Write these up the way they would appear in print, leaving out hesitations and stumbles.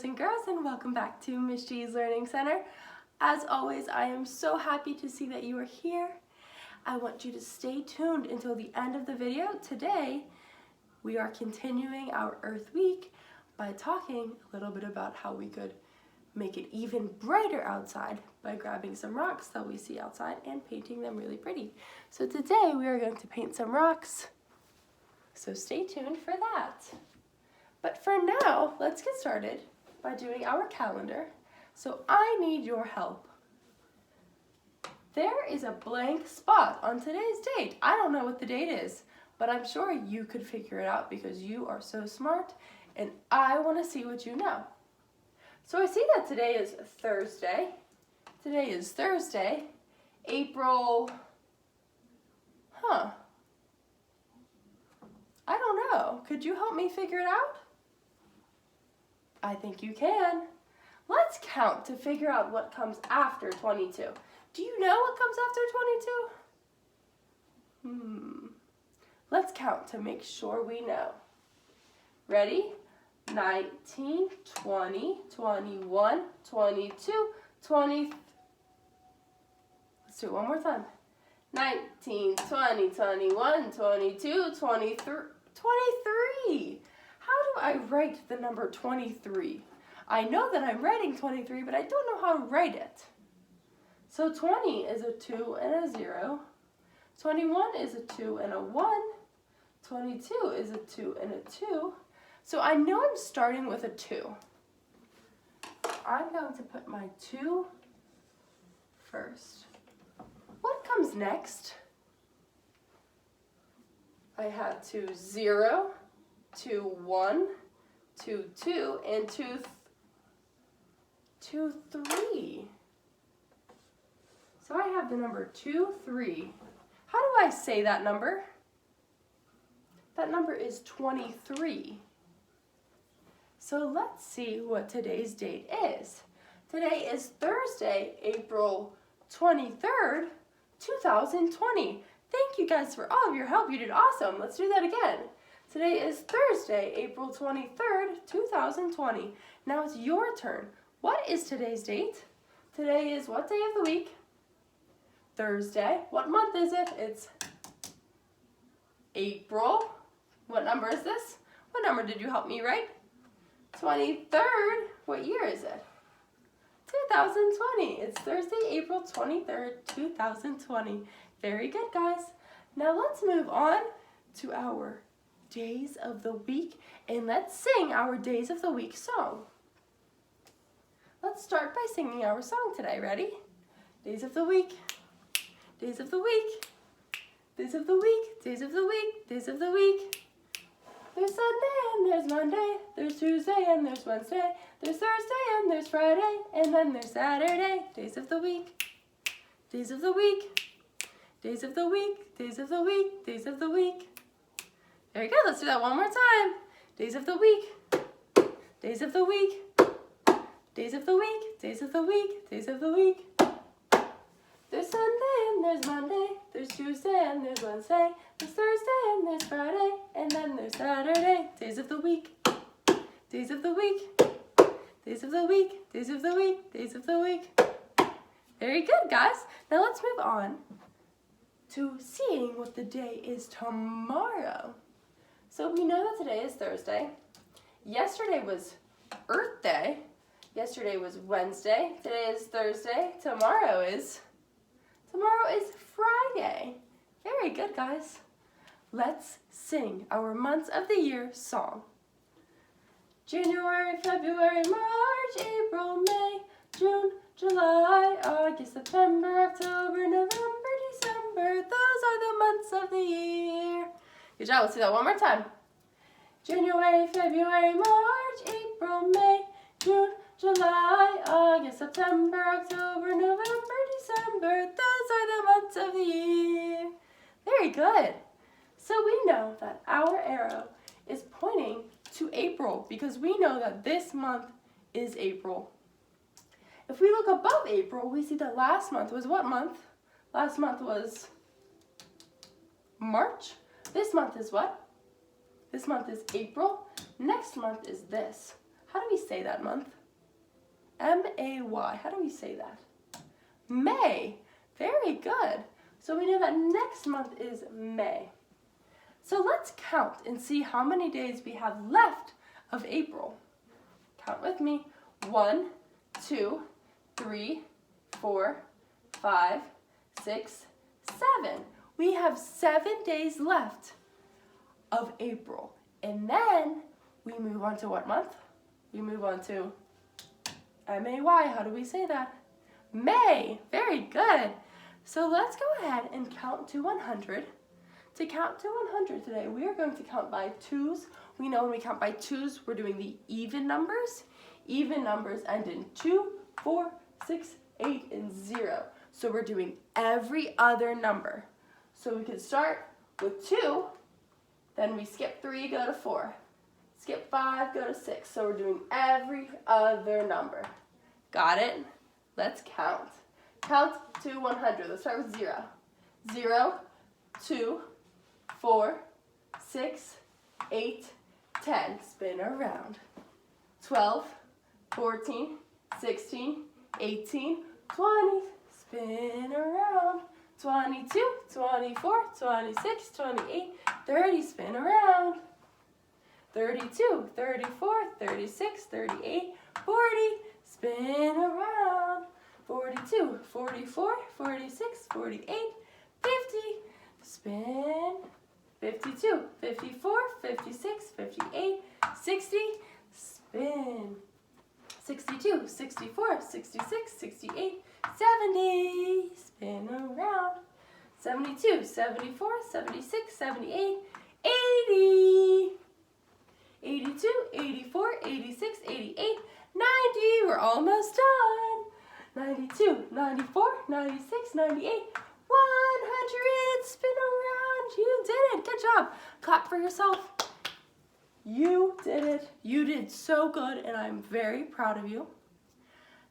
boys and girls, and welcome back to Miss G's Learning Center. As always, I am so happy to see that you are here. I want you to stay tuned until the end of the video. Today, we are continuing our Earth Week by talking a little bit about how we could make it even brighter outside by grabbing some rocks that we see outside and painting them really pretty. So today, we are going to paint some rocks. So stay tuned for that. But for now, let's get started by doing our calendar. So I need your help. There is a blank spot on today's date. I don't know what the date is, but I'm sure you could figure it out because you are so smart and I want to see what you know. So I see that today is Thursday. Today is Thursday, April, I don't know. Could you help me figure it out? I think you can. Let's count to figure out what comes after 22. Do you know what comes after 22? Let's count to make sure we know. Ready? 19, 20, 21, 22, 20. Let's do it one more time. 19, 20, 21, 22, 23. 23! How do I write the number 23? I know that I'm writing 23, but I don't know how to write it. So 20 is a 2 and a 0. 21 is a 2 and a 1. 22 is a 2 and a 2. So I know I'm starting with a 2. I'm going to put my 2 first. What comes next? I have 2, 0, 2, 1, 2, 2, and 2, 3. So I have the number 2, 3. How do I say that number? That number is 23. So let's see what today's date is. Today is Thursday, April 23rd, 2020. Thank you guys for all of your help. You did awesome. Let's do that again. Today is Thursday, April 23rd, 2020. Now it's your turn. What is today's date? Today is what day of the week? Thursday. What month is it? It's April. What number is this? What number did you help me write? 23rd. What year is it? 2020. It's Thursday, April 23rd, 2020. Very good, guys. Now let's move on to our days of the week and let's sing our days of the week song. Let's start by singing our song today. Ready? Days of the week. Days of the week. Days of the week. Days of the week. Days of the week. There's Sunday and there's Monday. There's Tuesday and there's Wednesday. There's Thursday and there's Friday. And then there's Saturday. Days of the week. Days of the week. Days of the week. Days of the week. Days of the week. Very good. Let's do that one more time. Days of the week. Days of the week. Days of the week. Days of the week. Days of the week. There's Sunday and there's Monday. There's Tuesday and there's Wednesday. There's Thursday and there's Friday. And then there's Saturday. Days of the week. Days of the week. Days of the week. Days of the week. Days of the week. Very good, guys. Now let's move on to seeing what the day is tomorrow. So we know that today is Thursday. Yesterday was Earth Day. Yesterday was Wednesday. Today is Thursday. Tomorrow is Friday. Very good, guys. Let's sing our months of the year song. January, February, March, April, May, June, July, August, September, October, November, December. Those are the months of the year. Good job. Let's do that one more time. January, February, March, April, May, June, July, August, September, October, November, December. Those are the months of the year. Very good. So we know that our arrow is pointing to April because we know that this month is April. If we look above April, we see that last month was what month? Last month was March. This month is what? This month is April. Next month is this. How do we say that month? M-A-Y. How do we say that? May. Very good. So we know that next month is May. So let's count and see how many days we have left of April. Count with me. 1, 2, 3, 4, 5, 6, 7. We have 7 days left of April. And then we move on to what month? We move on to M-A-Y. How do we say that? May. Very good. So let's go ahead and count to 100. To count to 100 today, we are going to count by twos. We know when we count by twos, we're doing the even numbers. Even numbers end in 2, 4, 6, 8, and 0. So we're doing every other number. So we could start with 2, then we skip 3, go to 4. Skip 5, go to 6. So we're doing every other number. Got it? Let's count. Count to 100. Let's start with 0. 0, 2, 4, 6, 8, 10. Spin around. 12, 14, 16, 18, 20. Spin around. 22, 24, 26, 28, 30. Spin around. 32, 34, 36, 38, 40. Spin around. 42, 44, 46, 48, 50. Spin. 52, 54, 56, 58, 60. Spin. 62, 64, 66, 68, 70. Spin around. 72, 74, 76, 78, 80. 82, 84, 86, 88, 90. We're almost done. 92, 94, 96, 98, 100. Spin around. You did it. Good job. Clap for yourself. You did it. You did so good, and I'm very proud of you.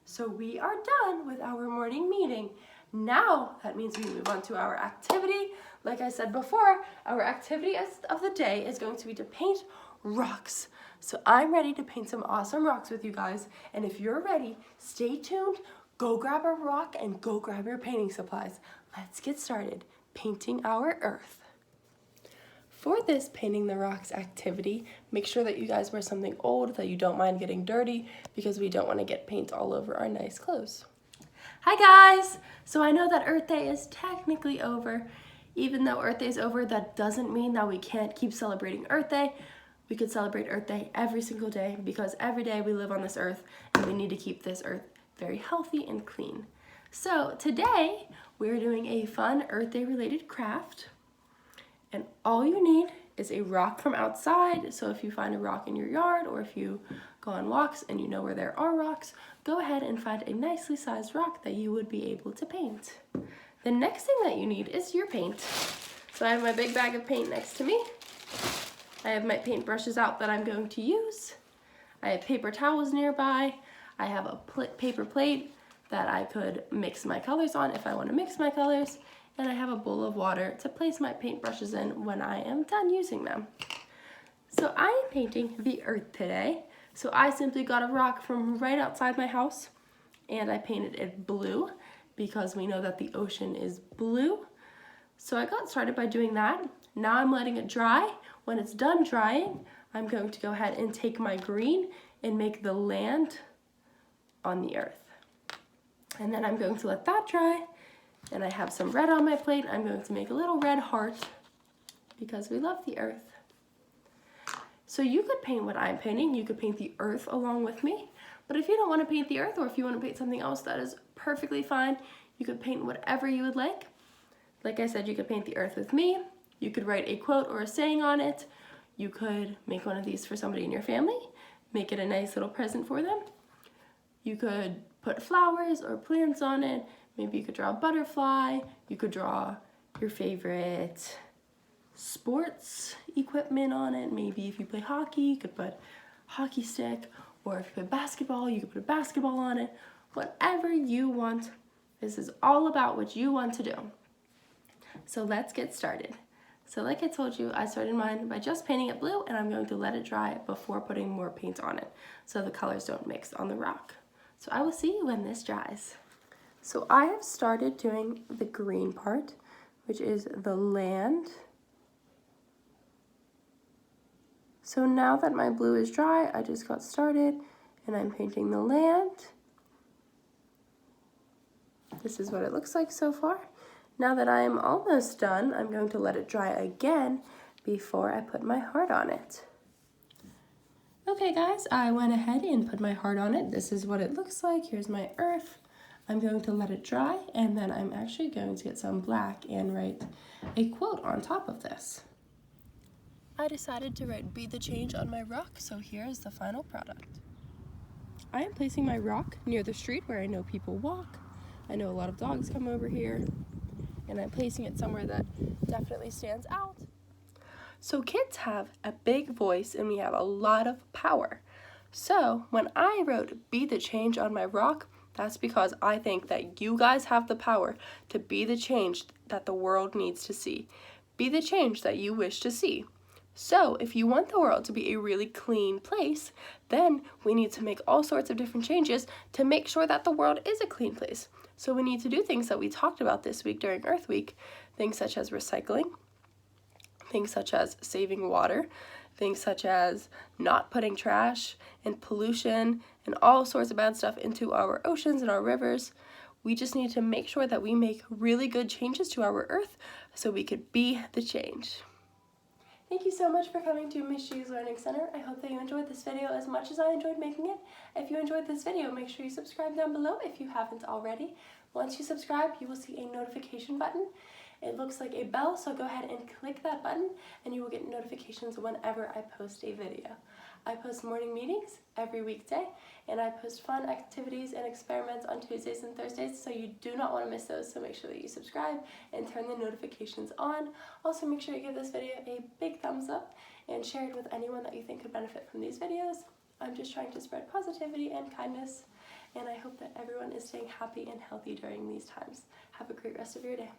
So we are done with our morning meeting. Now, that means we move on to our activity. Like I said before, our activity of the day is going to be to paint rocks. So I'm ready to paint some awesome rocks with you guys. And if you're ready, stay tuned. Go grab a rock and go grab your painting supplies. Let's get started painting our earth. For this painting the rocks activity, make sure that you guys wear something old that you don't mind getting dirty because we don't want to get paint all over our nice clothes. Hi guys! So I know that Earth Day is technically over. Even though Earth Day is over, that doesn't mean that we can't keep celebrating Earth Day. We could celebrate Earth Day every single day because every day we live on this earth and we need to keep this earth very healthy and clean. So today we're doing a fun Earth Day related craft. And all you need is a rock from outside. So if you find a rock in your yard or if you go on walks and you know where there are rocks, go ahead and find a nicely sized rock that you would be able to paint. The next thing that you need is your paint. So I have my big bag of paint next to me. I have my paint brushes out that I'm going to use. I have paper towels nearby. I have a paper plate that I could mix my colors on if I want to mix my colors. And I have a bowl of water to place my paint brushes in when I am done using them. So I am painting the earth today. So I simply got a rock from right outside my house and I painted it blue because we know that the ocean is blue. So I got started by doing that. Now I'm letting it dry. When it's done drying, I'm going to go ahead and take my green and make the land on the earth. And then I'm going to let that dry. And I have some red on my plate. I'm going to make a little red heart because we love the earth. So you could paint what I'm painting. You could paint the earth along with me. But if you don't want to paint the earth or if you want to paint something else, that is perfectly fine. You could paint whatever you would like. Like I said, you could paint the earth with me. You could write a quote or a saying on it. You could make one of these for somebody in your family. Make it a nice little present for them. You could put flowers or plants on it. Maybe you could draw a butterfly. You could draw your favorite sports equipment on it. Maybe if you play hockey, you could put hockey stick. Or if you play basketball, you could put a basketball on it. Whatever you want. This is all about what you want to do. So let's get started. So like I told you, I started mine by just painting it blue, and I'm going to let it dry before putting more paint on it so the colors don't mix on the rock. So I will see you when this dries. So I have started doing the green part, which is the land. So now that my blue is dry, I just got started and I'm painting the land. This is what it looks like so far. Now that I am almost done, I'm going to let it dry again before I put my heart on it. Okay guys, I went ahead and put my heart on it. This is what it looks like. Here's my earth. I'm going to let it dry, and then I'm actually going to get some black and write a quote on top of this. I decided to write "Be the change" on my rock, so here is the final product. I am placing my rock near the street where I know people walk. I know a lot of dogs come over here, and I'm placing it somewhere that definitely stands out. So kids have a big voice and we have a lot of power. So when I wrote "Be the change" on my rock, that's because I think that you guys have the power to be the change that the world needs to see. Be the change that you wish to see. So if you want the world to be a really clean place, then we need to make all sorts of different changes to make sure that the world is a clean place. So we need to do things that we talked about this week during Earth Week, things such as recycling, things such as saving water, things such as not putting trash and pollution and all sorts of bad stuff into our oceans and our rivers. We just need to make sure that we make really good changes to our Earth so we could be the change. Thank you so much for coming to Miss G's Learning Center. I hope that you enjoyed this video as much as I enjoyed making it. If you enjoyed this video, make sure you subscribe down below if you haven't already. Once you subscribe, you will see a notification button. It looks like a bell, so go ahead and click that button and you will get notifications whenever I post a video. I post morning meetings every weekday, and I post fun activities and experiments on Tuesdays and Thursdays, so you do not want to miss those, so make sure that you subscribe and turn the notifications on. Also, make sure you give this video a big thumbs up and share it with anyone that you think could benefit from these videos. I'm just trying to spread positivity and kindness, and I hope that everyone is staying happy and healthy during these times. Have a great rest of your day.